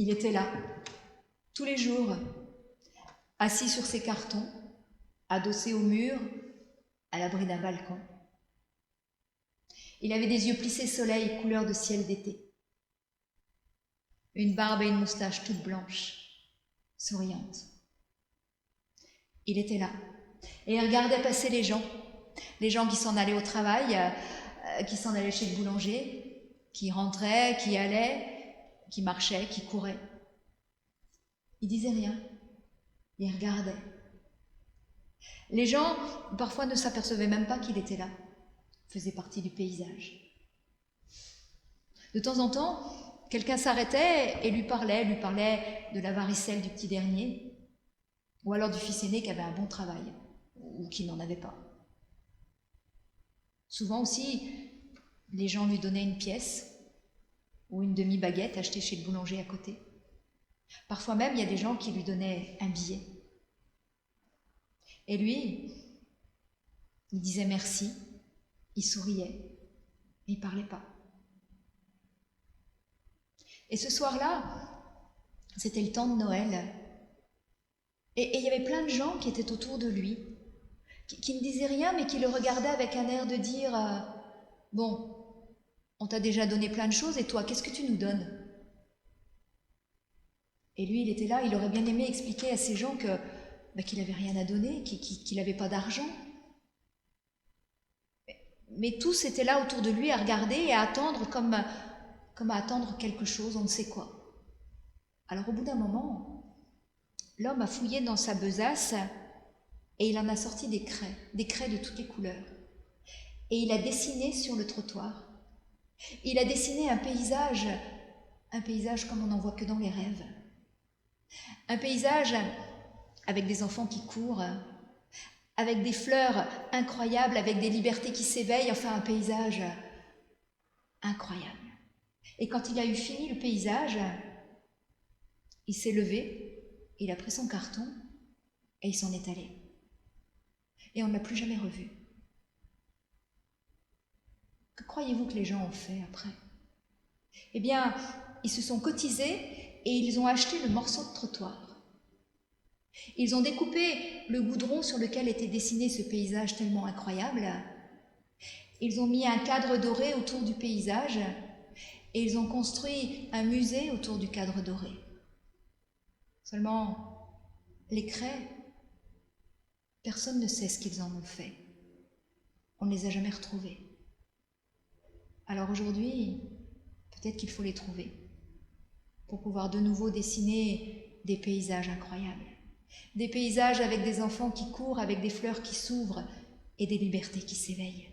Il était là, tous les jours, assis sur ses cartons, adossé au mur, à l'abri d'un balcon. Il avait des yeux plissés soleil, couleur de ciel d'été. Une barbe et une moustache toute blanche, souriante. Il était là, et il regardait passer les gens qui s'en allaient au travail, qui s'en allaient chez le boulanger, qui rentraient, qui allaient, qui marchaient, qui couraient. Il disait rien, il regardait. Les gens, parfois, ne s'apercevaient même pas qu'il était là, faisait partie du paysage. De temps en temps, quelqu'un s'arrêtait et lui parlait de la varicelle du petit dernier, ou alors du fils aîné qui avait un bon travail, ou qui n'en avait pas. Souvent aussi, les gens lui donnaient une pièce ou une demi-baguette achetée chez le boulanger à côté. Parfois même, il y a des gens qui lui donnaient un billet. Et lui, il disait merci, il souriait, mais il ne parlait pas. Et ce soir-là, c'était le temps de Noël. Et il y avait plein de gens qui étaient autour de lui, qui ne disaient rien, mais qui le regardaient avec un air de dire « Bon, on t'a déjà donné plein de choses, et toi, qu'est-ce que tu nous donnes ?» Et lui, il était là, il aurait bien aimé expliquer à ces gens qu'il n'avait rien à donner, qu'il n'avait pas d'argent. Mais tous étaient là autour de lui à regarder et à attendre comme à attendre quelque chose, on ne sait quoi. Alors au bout d'un moment, l'homme a fouillé dans sa besace et il en a sorti des craies de toutes les couleurs. Et il a dessiné sur le trottoir. Il a dessiné un paysage comme on n'en voit que dans les rêves. Un paysage avec des enfants qui courent, avec des fleurs incroyables, avec des libertés qui s'éveillent, enfin un paysage incroyable. Et quand il a eu fini le paysage, il s'est levé, il a pris son carton et il s'en est allé. Et on ne l'a plus jamais revu. Que croyez-vous que les gens ont fait après? Eh bien, ils se sont cotisés et ils ont acheté le morceau de trottoir. Ils ont découpé le goudron sur lequel était dessiné ce paysage tellement incroyable. Ils ont mis un cadre doré autour du paysage et ils ont construit un musée autour du cadre doré. Seulement, les craies, personne ne sait ce qu'ils en ont fait. On ne les a jamais retrouvées. Alors aujourd'hui, peut-être qu'il faut les trouver pour pouvoir de nouveau dessiner des paysages incroyables. Des paysages avec des enfants qui courent, avec des fleurs qui s'ouvrent et des libertés qui s'éveillent.